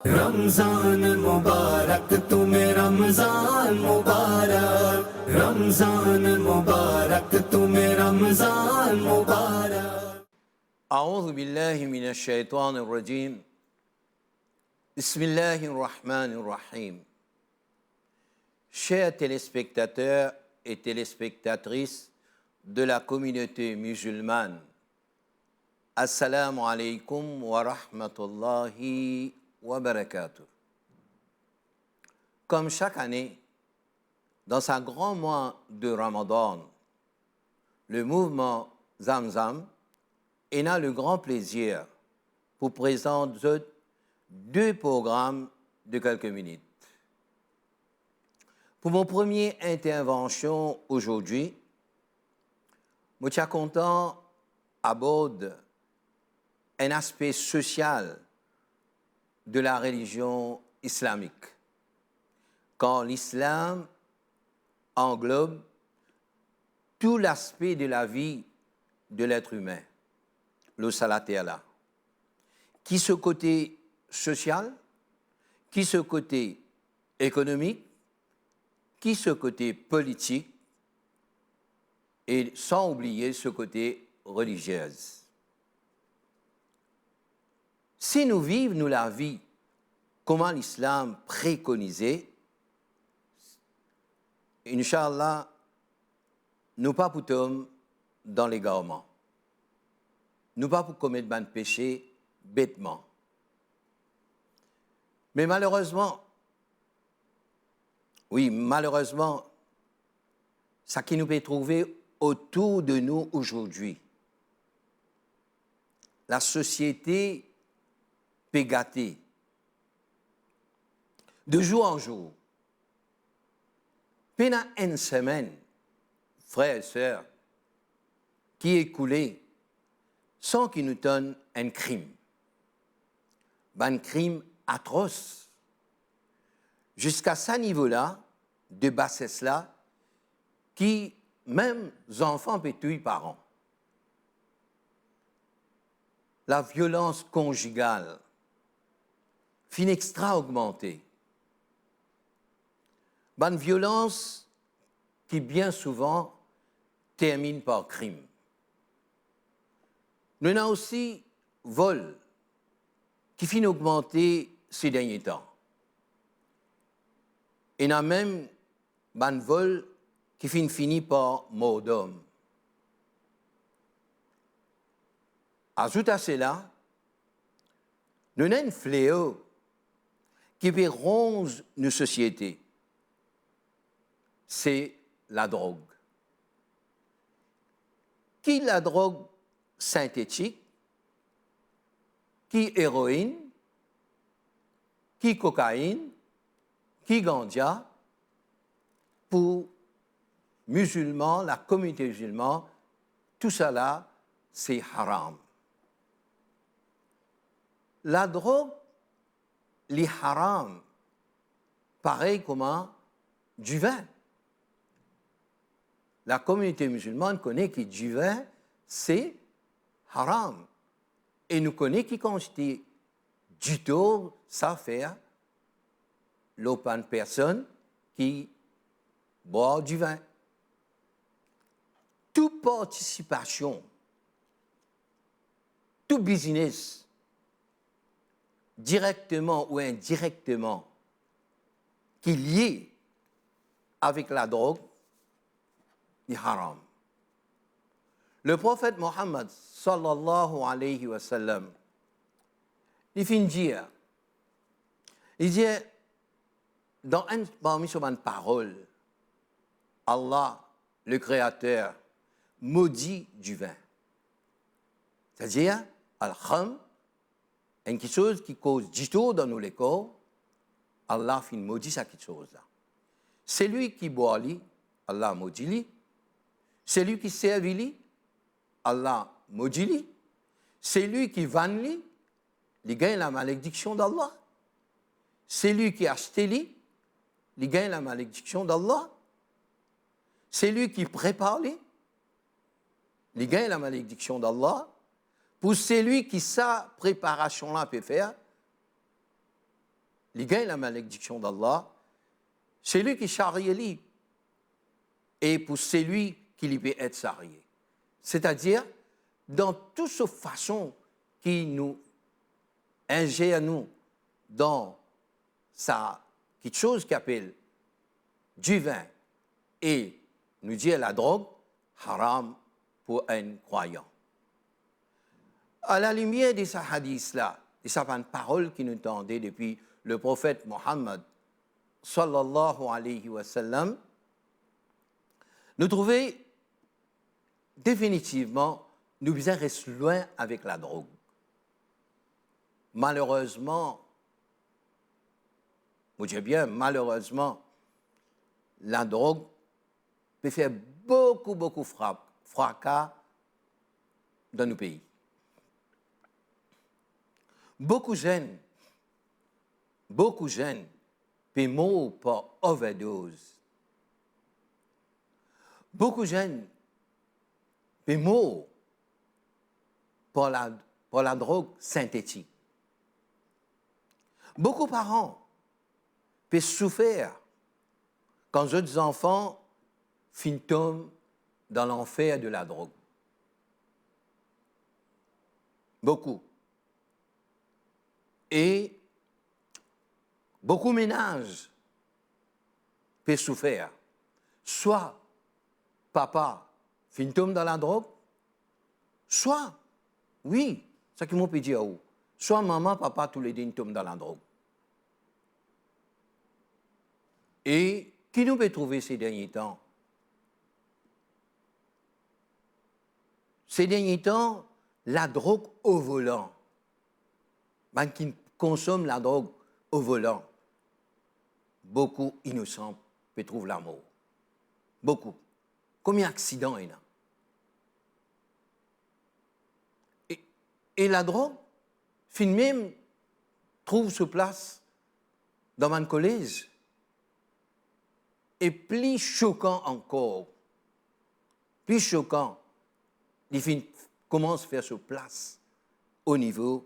रमजान मुबारक तुम्हें रमजान मुबारक रमजान मुबारक तुम्हें रमजान मुबारक أعوذ بالله من الشيطان الرجيم بسم الله الرحمن الرحيم. Chers téléspectateurs et téléspectatrices de la communauté musulmane, Assalamu alaikum wa rahmatullahi wa barakatuh. Comme chaque année, dans sa grand mois de Ramadan, le mouvement Zamzam a le grand plaisir pour présenter deux programmes de quelques minutes. Pour mon première intervention aujourd'hui, je suis content d'aborder un aspect social de la religion islamique, quand l'islam englobe tout l'aspect de la vie de l'être humain, le salat qui ce côté social, qui ce côté économique, qui ce côté politique, et sans oublier ce côté religieux. Si nous vivons la vie comment l'islam préconisait, Inch'Allah, nous pas pour tomber dans l'égarement. Nous pas pour commettre de péché bêtement. Mais malheureusement, ce qui nous peut trouver autour de nous aujourd'hui, la société peut gâter de jour en jour. Pendant une semaine, frères et sœurs, qui est écoulée sans qu'il nous donne un crime. Un crime atroce. Jusqu'à ce niveau-là, de bassesse-là, qui, même les enfants peuvent tuer parents. La violence conjugale fin extra augmentée. Une violence qui bien souvent termine par crime. Nous avons aussi vol qui finit augmenter ces derniers temps. Et nous avons même un vol qui finit par mort d'homme. Ajoute à cela, nous avons un fléau qui peut ronger nos sociétés. C'est la drogue. Qui la drogue synthétique, qui héroïne, qui cocaïne, qui ganja, pour musulmans, la communauté musulmane, tout cela, c'est haram. La drogue, les haram, pareil comme du vin. La communauté musulmane connaît que du vin, c'est haram. Et nous connaissons qui constitue du tout, ça fait l'open personne qui boit du vin. Toute participation, tout business, directement ou indirectement, qui est lié avec la drogue, est haram. Le prophète Mohammed sallallahu alayhi wa sallam, il finit dire, il dit, parmi une parole, Allah, le Créateur, maudit du vin. C'est-à-dire, al-kham, quelque chose qui cause du tout dans nos corps, Allah finit maudit cette chose-là. C'est lui qui boit lui, Allah maudit lui. C'est lui qui sert lui, Allah maudit lui. C'est lui qui vend lui, il gagne la malédiction d'Allah. C'est lui qui achète lui, il gagne la malédiction d'Allah. C'est lui qui prépare lui, il gagne la malédiction d'Allah. Pour celui qui sa préparation-là peut faire, il gagne la malédiction d'Allah, c'est lui qui charrie lui. Et pour celui qui lui peut être charrié. C'est-à-dire, dans toute cette façon qui nous ingère nous dans ça, quelque chose qui appelle du vin et nous dire la drogue, haram pour un croyant. À la lumière de ces hadiths-là, de ces paroles qui nous tendaient depuis le prophète Mohammed, sallallahu alayhi wa sallam, nous trouvons définitivement, nous devons rester loin avec la drogue. Malheureusement, je dis bien malheureusement, la drogue peut faire beaucoup fracas dans nos pays. Beaucoup de jeunes peuvent mourir par overdose. Beaucoup de jeunes peuvent mourir par la drogue synthétique. Beaucoup de parents peuvent souffrir quand d'autres enfants tombent dans l'enfer de la drogue. Beaucoup. Et beaucoup de ménages peuvent souffrir. Soit papa tombe dans la drogue, soit, oui, c'est ce que je peux dire, soit maman, papa, tous les deux tombent dans la drogue. Et qui nous peut trouver ces derniers temps? Ces derniers temps, la drogue au volant. Ben, qui consomment la drogue au volant. Beaucoup innocents peuvent trouver la mort. Beaucoup. Combien d'accidents il y a? Et la drogue, même, trouve sa place dans mon collège. Et plus choquant encore, les films commencent à faire sa place au niveau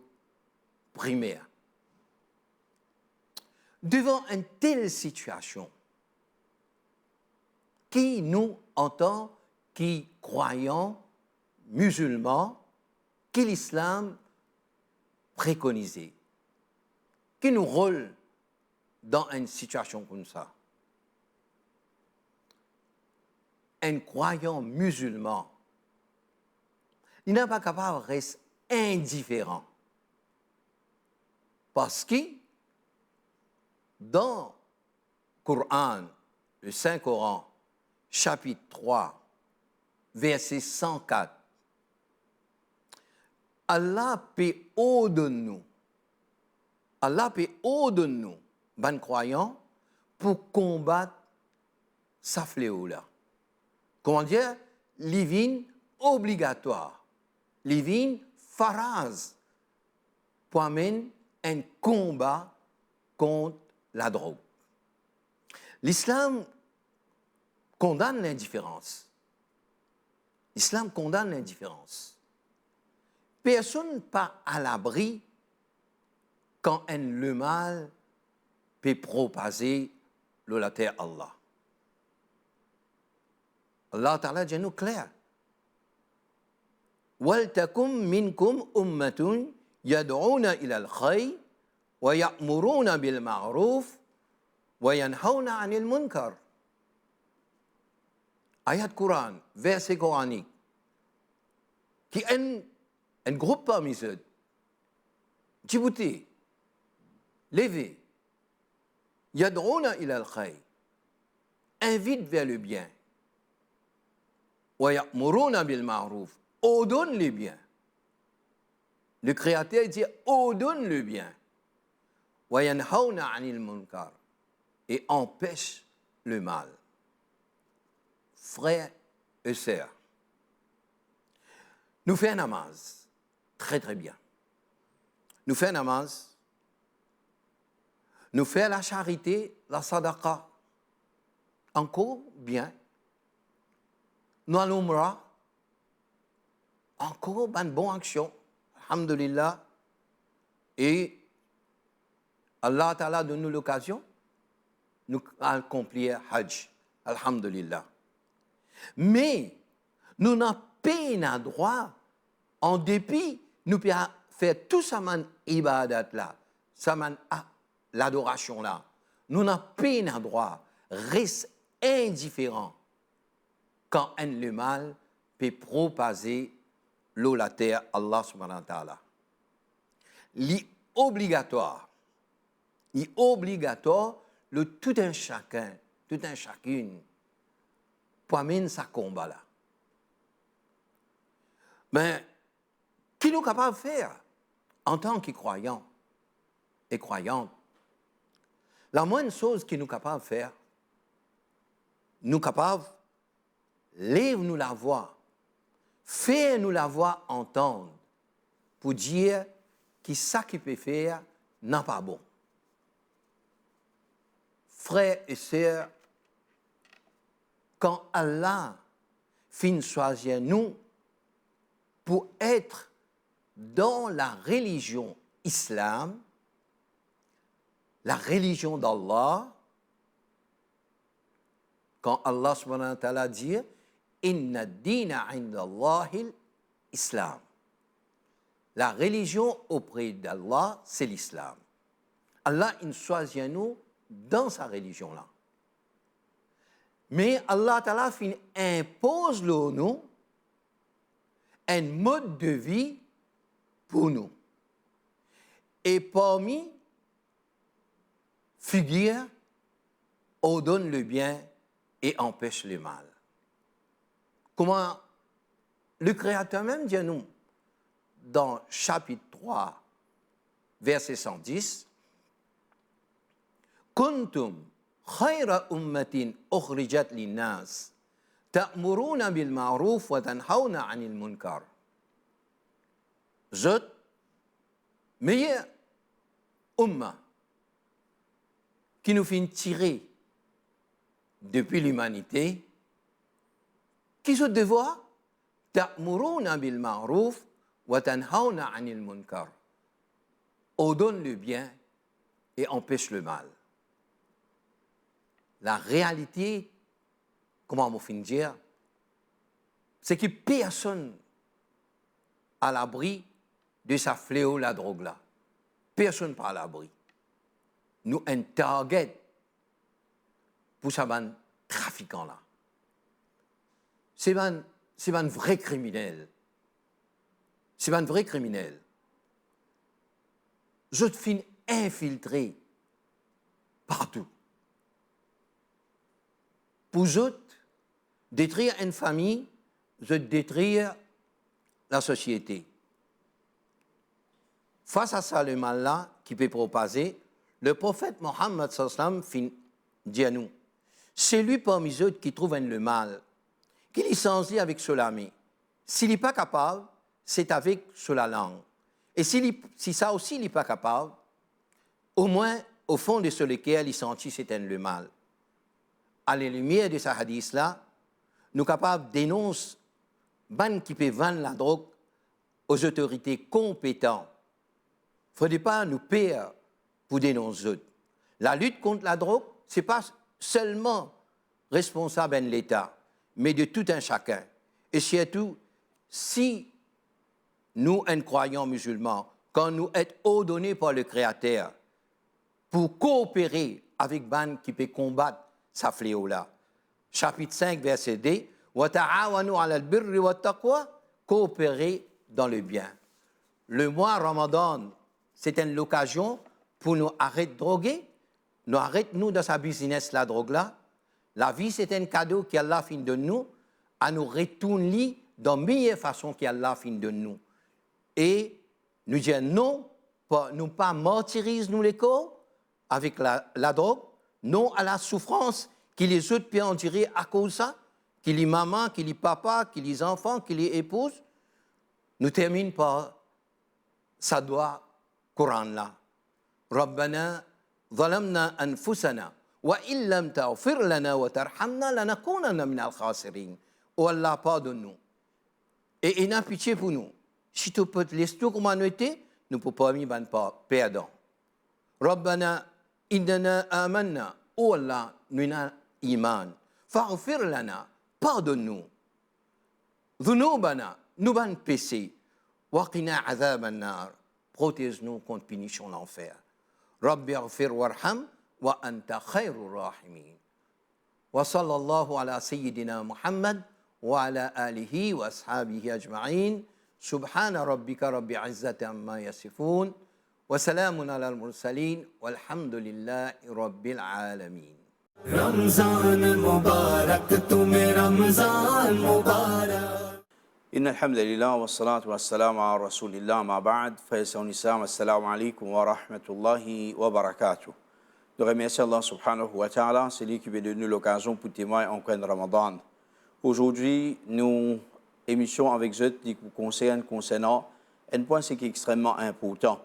primaire. Devant une telle situation, qui nous, en tant que croyants musulmans, que l'islam préconisait, qui nous rôle dans une situation comme ça? Un croyant musulman, il n'est pas capable de rester indifférent. Parce que dans le Coran, le Saint-Coran, chapitre 3, verset 104, Allah peut ordonner nous, ben croyants, pour combattre sa fléau-là. Comment dire? Livin obligatoire, livin faraz, pour amener un combat contre la drogue. L'islam condamne l'indifférence. L'islam condamne l'indifférence. Personne pas à l'abri quand le mal peut propager la terre Allah. Allah Ta'ala dit nous clair. وَلْتَكُمْ مِنْكُمْ أُمَّةٌ يَدْعُونَ إِلَى الْخَيْرِ وَيَأْمُرُونَ بِالْمَعْرُوفِ وَيَنْهَوْنَ عَنِ الْمُنْكَرِ. Ayat Coran, verset coranique, qui est un groupe parmi eux. Djibouti, Lévé, Yadrouna ila al-khayr, invite vers le bien. Wa ya'muruna bil ma'ruf, ordonne le bien. Le Créateur dit ordonne le bien. Wa yanhauna 'anil munkar, et empêche le mal. Frères et sœurs, nous faisons namaz très très bien. Nous faisons namaz, nous faisons la charité, la sadaqa, encore bien. Nous allons l'umrah, encore une bonne action, alhamdulillah. Et Allah Ta'ala donne-nous l'occasion, nous accomplir Hajj. Alhamdulillah. Mais, nous n'avons pas droit, en dépit, nous pouvons faire tout ça, ibadat là, ça, l'adoration là. Nous n'avons pas droit, reste indifférent quand le mal peut propager l'eau, la terre, Allah subhanahu wa ta'ala. L'obligatoire, le tout un chacun, tout un chacune, pour amener sa combat là. Mais, qui nous capable de faire en tant que croyants et croyantes? La moindre chose qui nous capable de faire, nous capables, lève-nous la voix, fais-nous la voix entendre, pour dire que ça qui peut faire n'est pas bon. Frères et sœurs, quand Allah finit choisir nous pour être dans la religion islam, la religion d'Allah, quand Allah subhanahu wa ta'ala dit Inna ad-dina 'inda Allahi l'islam. La religion auprès d'Allah, c'est l'islam. Allah il choisit nous dans sa religion là. Mais Allah ta'ala impose nous un mode de vie pour nous. Et parmi figure, ordonne le bien et empêche le mal. Comment le Créateur même dit à nous, dans chapitre 3, verset 110, Kuntum khayra ummatin ukhrijat linnas, ta'muruna bil ma'ruf wa tanhawna 'anil munkar. Vous êtes meilleur umma qui nous fait tirer depuis l'humanité, qui se devoir ta'muruna bil ma'ruf wa tanhawna 'anil munkar. Ordonne le bien et empêche le mal. La réalité, comment on finit dire, c'est que personne à l'abri de sa fléau, la drogue là. Personne pas à l'abri. Nous un target pour ces trafiquants là. C'est un vrai criminel. C'est un vrai criminel. Je te finis infiltré partout. Pour eux, détruire une famille, je détruire la société. Face à ça, le mal-là qui peut propager, le prophète Mohammed sallam dit à nous, c'est lui parmi eux qui trouve le mal, qui licencie avec Solami. S'il n'est pas capable, c'est avec sur la langue. Et si ça aussi il n'est pas capable, au moins au fond de ce lequel il sentit c'était le mal. À la lumière de ce hadith-là, nous sommes capables de dénoncer ban qui peut vendre la drogue aux autorités compétentes. Il ne faudrait pas nous perdre pour dénoncer. La lutte contre la drogue, ce n'est pas seulement responsable de l'État, mais de tout un chacun. Et surtout, si nous, un croyant musulman, quand nous sommes ordonnés par le Créateur pour coopérer avec ban qui peut combattre sa fléau-là. Chapitre 5, verset 2, wa ta'awanu 'ala al-birri wa taqwa, coopérer dans le bien. Le mois Ramadan, c'est une occasion pour nous arrêter de droguer, nous arrêter nous dans sa business la drogue là. La vie c'est un cadeau qu'Allah fin de nous, à nous retourner dans la meilleure façon qu'Allah fin de nous. Et nous dire non, nous pas martyriser nous les corps avec la drogue, non à la souffrance que les autres peuvent endurer à cause de ça, que les mamans, que les papas, que les enfants, que les épouses. Nous terminons par ça doit Coran là. Rabbana zalamna anfusana wa illam taghfir lana wa tarhamna lanakunanna minal khasirin. Oh Allah, pardonne-nous. Et il a pitié pour nous. Si tu peux te laisser tout comme nous était, nous ne pouvons pas être perdants. ربنا إننا آمنا. Oh Allah, nous avons iman. Faghfir lana, pardonne-nous. Dhunubana, nous avons péché. Waqina azab an-nar, protège-nous contre punition l'enfer. Rabbi aghfir warham, wa anta khairur rahimin. Wa sallallahu ala sayyidina Muhammad, wa ala alihi wa ashabihi ajma'in. Subhana rabbika rabbi izzati amma yasifun. وسلام على المرسلين والحمد لله رب العالمين. رمضان مبارك तुम्हें رمضان مبارك. إن الحمد لله والصلاة والسلام على رسول الله ما بعد فيسون السلام السلام عليكم ورحمة الله وبركاته. Nous remercions Allah subhanahu wa ta'ala, c'est lui qui veut donner l'occasion pour témoigner en plein Ramadan. Aujourd'hui, nous émission avec eux qui concernant un point qui est extrêmement important.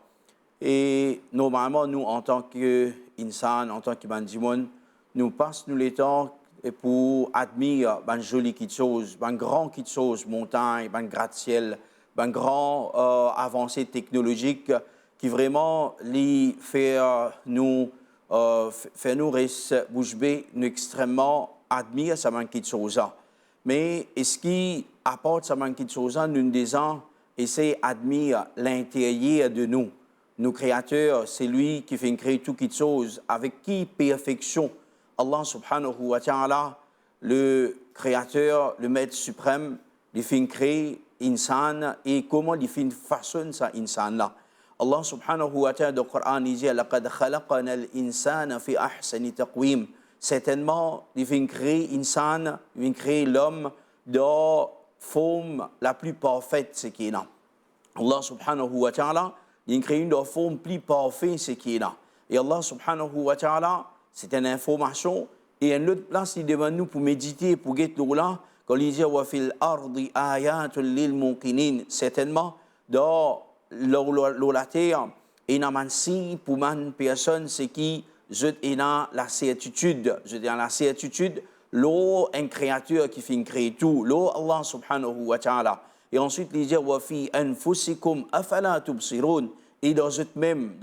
Et normalement, nous, en tant qu'insan, en tant que bandimon, nous passons le temps pour admirer une jolie petite chose, une grande petite chose, montagne, un gratte-ciel, une grande avancée technologique qui vraiment fait nous rester bouche bée, nous extrêmement admirer cette petite chose. Mais ce qui apporte cette petite chose, nous disons, essayer d'admirer l'intérieur de nous. Nos créateurs, c'est lui qui fait créer toutes choses. Avec qui perfection Allah subhanahu wa ta'ala, le créateur, le maître suprême, il fait créer insan et comment il fait façonner ça insan là. Allah subhanahu wa ta'ala dans le Coran il dit laqad khalaqna al-insana fi ahsani taqwim. Certainement, il fait créer insan, il fait créer l'homme dans forme la plus parfaite ce qui est là. Allah subhanahu wa ta'ala il crée une forme plus parfaite ce qui est là. Et Allah subhanahu wa ta'ala, c'est une information. Et une autre place, il demande nous pour méditer, pour guetter là, quand il dit wa fil ardi ayatul lil muqinin. Certainement, dans la terre, il y a un signe pour une personne, c'est qui est dans la certitude. Je dis dans la certitude, l'eau, un créateur qui fait créer tout. L'eau, Allah subhanahu wa ta'ala. Et ensuite, il dit wa fi anfusikum afala tubsirun. Et dans cette même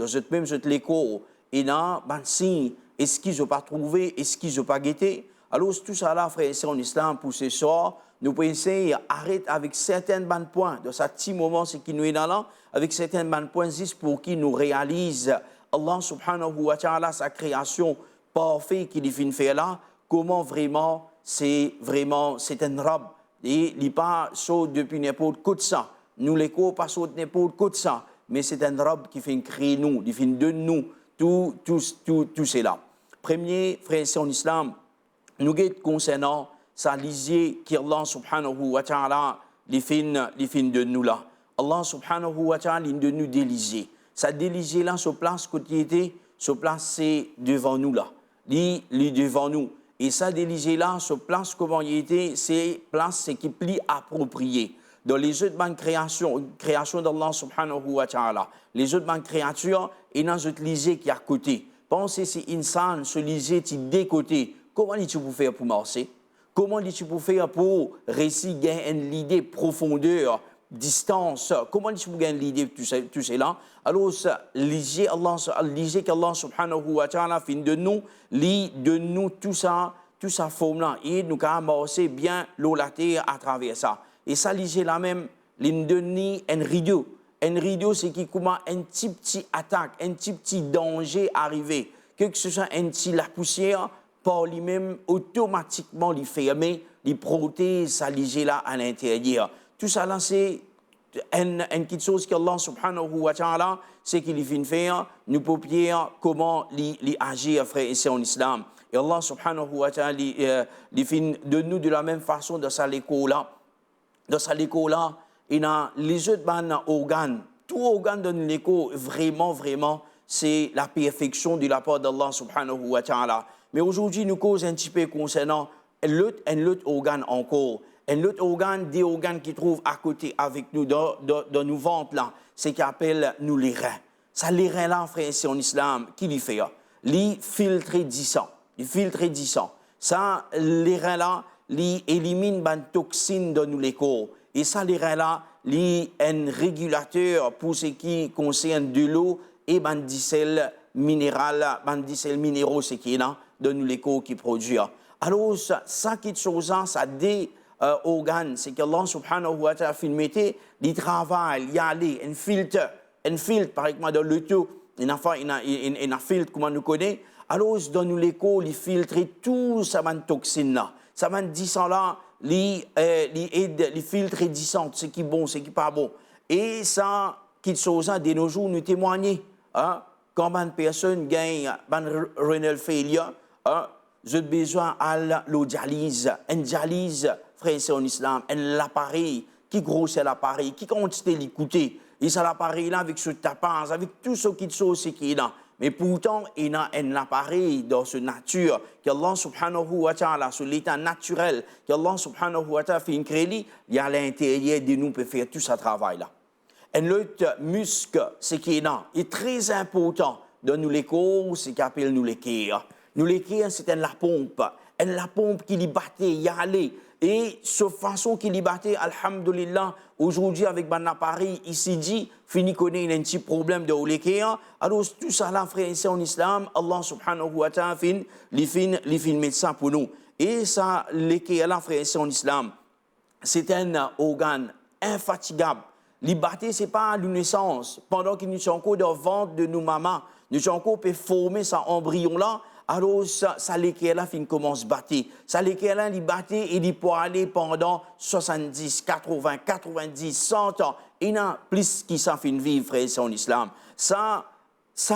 l'écho, et dans un signe, est-ce qu'ils n'ont pas trouvé, est-ce qu'ils n'ont pas guetté? Alors, tout ça là, frère et sœurs en islam, pour ce soir, nous pouvons essayer d'arrêter avec certains bonnes points, de ce petit moment, ce qui nous est dans là, avec certains bonnes points, juste pour qu'ils nous réalisent, Allah subhanahu wa ta'ala, sa création parfaite qu'il fait faire là, comment vraiment, c'est un robe. Et il n'est pas saut depuis n'importe quoi de ça. Nous, l'écho, pas saut n'importe quoi de ça. Mais c'est un robe qui fait créer nous, qui fait de nous, tout cela. Premier, frère et en islam, nous guette concernant sa lisier qui Allah subhanahu wa ta'ala, les fait de nous là. Allah subhanahu wa ta'ala, il de nous délisier. Sa délisier là, sur place côté, sur place c'est devant nous là. Il devant nous. Et ça délisier là, sur place comment il était, c'est place c'est qui plie approprié. Dans les autres banques création d'Allah subhanahu wa ta'ala, les autres banques créatures, et dans les autres lisées qui à côté. Pensez si insan, ce lisé qui décoté, comment tu peux faire pour marcher? Comment tu peux faire pour réussir une idée profondeur, distance? Comment tu peux gagner l'idée de tout cela? Alors, lisez qu'Allah subhanahu wa ta'ala fait de nous tout ça forme là, et nous avons marché bien l'eau la terre à travers ça. Et ça, lisez la même, l'indemnie, un rideau. Un rideau, c'est qui comment un petit attaque, un petit danger arrivé. Que ce soit un petit la poussière, par lui-même, automatiquement, il ferme, il protège ça, lisez là à l'intérieur. Tout ça là, c'est une petite chose qu'Allah subhanahu wa ta'ala, c'est qu'il vient faire, nous pouvons comment il agir, frère et sœurs en islam. Et Allah subhanahu wa ta'ala, il fait de nous de la même façon dans sa l'école là. Dans sa l'écho là, il y a les autres organes. Tout organe de l'écho, vraiment, c'est la perfection de la part d'Allah subhanahu wa ta'ala. Mais aujourd'hui, nous cause un petit peu concernant un autre organe encore. Un autre organe, des organes qui trouvent à côté avec nous, dans nos ventres là, c'est qui appelle nous les reins. Ça, les reins là, frère, c'est en islam, qui les fait? Les filtrer du sang. Ça, les reins là, li élimine les toxines dans nous les corps. Et ça, les reins là, li un régulateur pour ce qui concerne de l'eau et ban diesel minéraux, c'est le minéraux, c'est qui là, de nous l'écho qui produit. Alors, ça qui est chose, ça des organes, c'est que Allah subhanahu wa ta'ala fait mettre du travail, y aller, un filtre, par exemple, dans le tout, il a filtre, comment nous connaît. Alors, dans nous l'écho, il filtre tout ça, man toxine là. Ça man dit ça là, les filtres disant ce qui est bon, ce qui n'est pas bon. Et ça, qui chose de nos jours, nous témoigner. Hein? Quand une personne gagne une renal failure, j'ai besoin de dialyse. Une dialyse, frère, c'est en islam, l'appareil, qui gros c'est l'appareil, qui quantité l'écouter. Et c'est l'appareil là avec ce tapage, avec tout ce qui chose, ce qui est là. Mais pourtant, il y a un appareil dans cette nature qu'Allah subhanahu wa ta'ala, sur l'état naturel qu'Allah subhanahu wa ta'ala fait une crédit, il y a à l'intérieur de nous peut faire tout ce travail-là. Un autre muscle, ce qui est là, est très important dans nous les corps, c'est qu'appelle nous les cœurs. Nous les cœurs, c'est la pompe. La pompe qui les battait, y allait. Et cette façon qu'il y battait, alhamdulillah, aujourd'hui avec un appareil ici dit, fini connaît un petit problème de l'équerre. Alors tout ça là, frère, c'est en islam, Allah subhanahu wa ta'ala fin médecin pour nous. Et ça, l'équerre là, frère, c'est en islam, c'est un organe infatigable. Liberté, ce n'est pas à la naissance. Pendant que nous sommes encore dans le ventre de nos mamans, nous sommes encore pour former cet embryon-là, alors ça l'équerre-là commence à battre. Ça l'équerre-là, il battre et il peut aller pendant 70, 80, 90, 100 ans. Il y a plus qui s'en fait vivre, frère, c'est en islam. Ça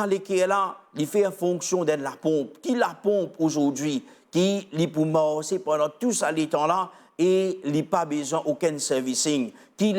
l'équerre-là, il fait en fonction de la pompe. Qui la pompe aujourd'hui, qui peut marcher pendant tout ça, les temps-là, et il n'a pas besoin aucun servicing. Qui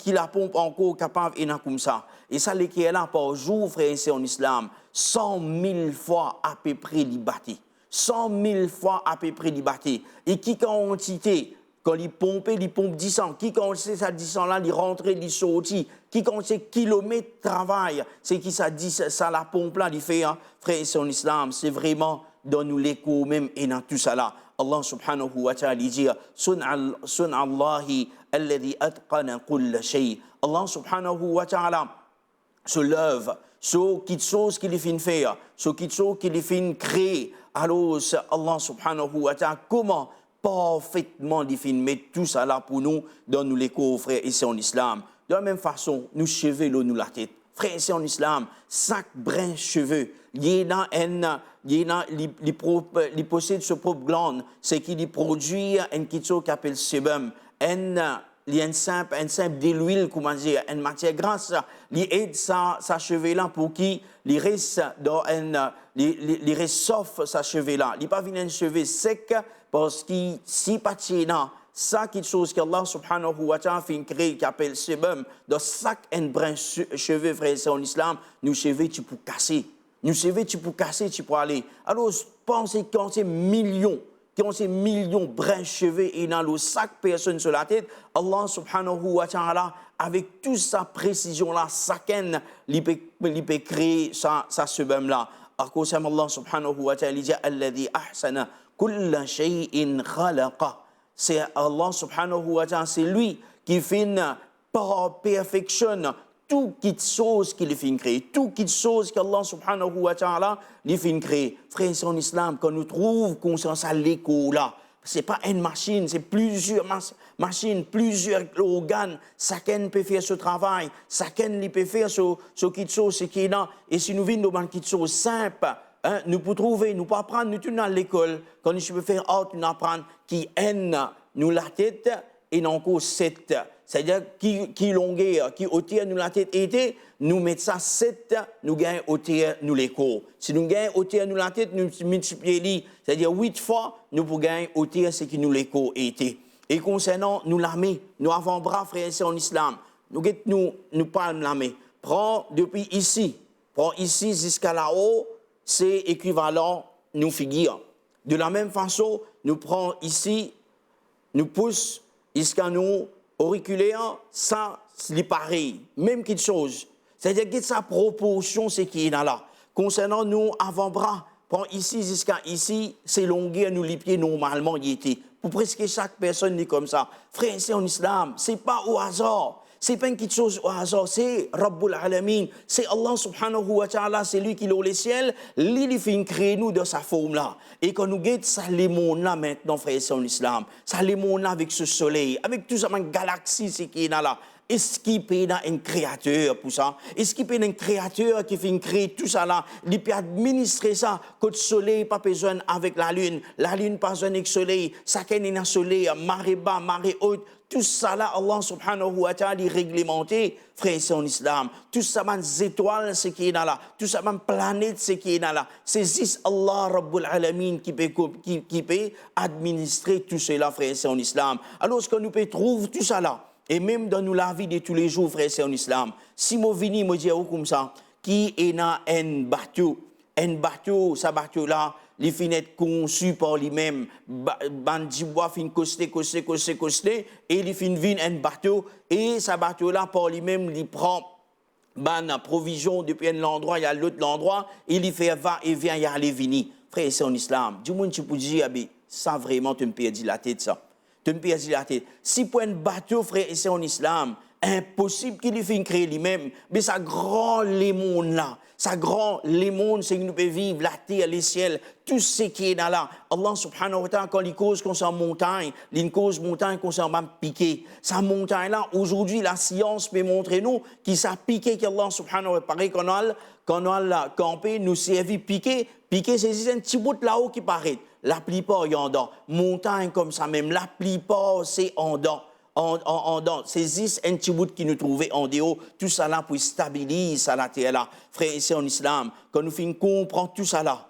la pompe encore capable et comme ça. Et ça, l'équerre là par jour, frère, c'est en islam, 100 000 fois à peu près libaté. 100 000 fois à peu près libaté. Et qui quantité, quand il pompe 10 ans, qui quantité ça 10 ans là, il rentre, il sortit, qui quantité kilomètres de travail, c'est qui ça dit, ça la pompe là, il fait, hein, frère, c'est en islam, c'est vraiment dans nous l'écho même et dans tout ça là. Allah subhanahu wa ta'ala dit Sun Allahi alladhi atqana kulla shay. Allah subhanahu wa ta'ala se lève sur quelque chose qu'il fait faire, sur quelque chose qu'il fait créer. Alors Allah subhanahu wa ta'ala comment parfaitement il fait mettre tout ça là pour nous dans nous les frères ici en islam. De la même façon, nous cheveux nous la tête. Frère, ici en islam, chaque brin cheveux, il possède ce propre glande, c'est qu'il produit un quelque chose qu'on appelle sébum, un simple de l'huile, comment dire, une matière grasse, il aide sa cheveux là pour qu'il reste dans il reste sauf sa cheveux là. Il n'est pas venu un cheveu sec parce que si pas là, ça quelque chose qu'Allah subhanahu wa ta'ala fait créer qui appelle sébum, dans chaque brin cheveux, frère, c'est en islam, nous cheveux tu peux casser. Nous cheveux tu peux casser, tu peux aller. Alors pensez quand c'est millions de brins cheveux et dans chaque personne sur la tête, Allah subhanahu wa ta'ala, avec toute sa précision là, chacun il peut créer sa sébum là. À cause de Allah subhanahu wa ta'ala, il dit alladhi ahsana kulla shay'in khalaqa. C'est Allah subhanahu wa ta'ala, c'est lui qui fait perfectionne toute chose qu'il fait créer, toute chose qu'Allah subhanahu wa ta'ala lui fait créer. Frère, c'est en islam, quand nous trouvons conscience à l'écho là, ce n'est pas une machine, c'est plusieurs machines, plusieurs organes, chacun peut faire ce travail, chacun peut faire ce quelque chose qui est là. Et si nous venons dans quelque chose simple, hein, nous pouvons trouver, nous pouvons apprendre, nous sommes à l'école, quand nous pouvons faire autre, nous apprendre qui aime nous la tête et non encore 7. C'est-à-dire qui longueur, qui hauteur nous la tête était, nous mettons ça 7, nous gagnons hauteur nous les corps. Si nous gagnons hauteur nous la tête, nous multiplions, c'est-à-dire 8 fois, nous pouvons gagner hauteur ce qui nous les corps était. Et concernant nous l'armée, nous avons bras frères en islam, nous parlons l'armée. Prends depuis ici jusqu'à là-haut, c'est équivalent nous figure. De la même façon, nous prenons ici, nous poussons jusqu'à nous auriculaires, ça c'est pareil, même quelque chose. C'est-à-dire que sa proportion, c'est qui est là. Concernant nous avant-bras, prends ici jusqu'à ici, c'est longueur, nous les pieds normalement y étaient. Pour presque chaque personne est comme ça. Frère, c'est en islam, c'est pas au hasard. C'est pas une petite chose au hasard, c'est Rabbul Alamin, c'est Allah subhanahu wa ta'ala, c'est lui qui est les ciels, lui il fait créer nous de sa forme là. Et quand nous guettons ça les mondes là maintenant, frère et sœurs en islam, ça les mondes là avec ce soleil, avec tout ça, une galaxie c'est qui est là. Est-ce qu'il peut y avoir un créateur pour ça? Est-ce qu'il peut y avoir un créateur qui fait créer tout ça là? Il peut administrer ça, que le soleil pas besoin avec la lune pas besoin avec le soleil, ça qu'il y a un soleil, marée bas, marée haute, tout ça là, Allah subhanahu wa ta'ala est réglementé, frère, c'est en islam. Tout ça, les étoiles, c'est qui est là. Tout ça, les planètes, c'est qui est là. C'est juste Allah Rabbul Alamin qui peut administrer tout cela, frère, c'est en islam. Alors, ce que nous pouvons trouver tout ça là, et même dans la vie de tous les jours, frère, c'est en islam. Si moi vini, moi dis comme ça, qui est dans un bateau, ce bateau là, les fenêtres conçues par lui-même, bandi bois fin costé, et il fin vin un bateau, et ce bateau là par lui-même, il prend ban provision depuis un endroit, il y a l'autre endroit, et il fait va et vient, il y a les vini. Frère, c'est en islam. Du monde tu peux dire, ça vraiment, tu me perds la tête ça. Tu me perds la tête. Si pour un bateau, frère, c'est en islam, impossible qu'il fasse créer lui-même, mais ça grand les mondes là. Ça grand les mondes, c'est que nous pouvons vivre la terre, les ciels, tout ce qui est là. Allah subhanahu wa ta'ala, quand il cause concernant montagne, il cause montagne concernant piqué. Sa montagne là, aujourd'hui, la science peut montrer nous qui ça piqué qu'Allah subhanahu wa ta'ala, pareil qu'on a campé, nous servi piqué, c'est un petit bout là-haut qui paraît. La plupart, il y a en dedans. Montagne comme ça même, la plupart, c'est en dedans. C'est juste un petit bout qui nous trouvait en dehors. Tout ça là pour stabiliser la terre là. Frère, ici en islam, quand nous finissons comprendre tout ça là,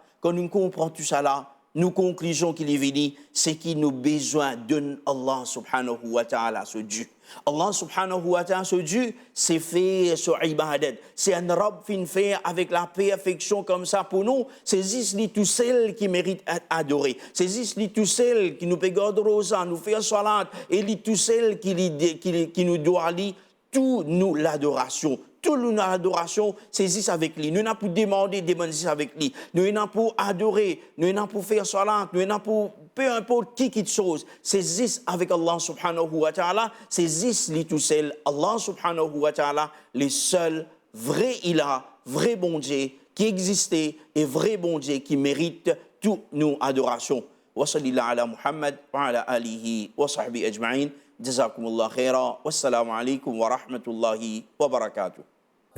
nous conclusions qu'il est venu, c'est qu'il nous besoin de Allah subhanahu wa ta'ala, ce Dieu. Allah subhanahu wa ta'ala, ce Dieu, c'est fait sur ibadat. C'est un Rabb fin fait avec la perfection comme ça pour nous. C'est juste lui tout seul qui mérite d'être adoré. C'est juste lui tout seul qui nous peut garder rosa, nous faire salat. Et lui tout seul qui nous doit lui tout nous l'adoration. Tout nous l'adoration, c'est juste avec lui. Nous n'avons pas demander avec lui. Nous n'avons pour adorer, nous n'avons pour faire salat, nous n'avons pour peu importe qui chose. C'est juste avec Allah subhanahu wa ta'ala, c'est juste lui tout seul. Allah subhanahu wa ta'ala, le seul vrai ilah, vrai bon Dieu qui existait et vrai bon Dieu qui mérite toute nos adorations. Wa sallallahu ala Muhammad wa ala alihi wa sahbihi ajma'in. Jazakumullah khaira. Wassalamu alaikum wa rahmatullahi wa barakatuh.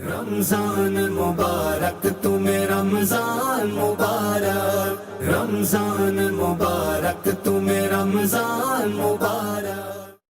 Ramzan मुबारक तुम्हें रमजान मुबारक रमजान मुबारक तुम्हें रमजान मुबारक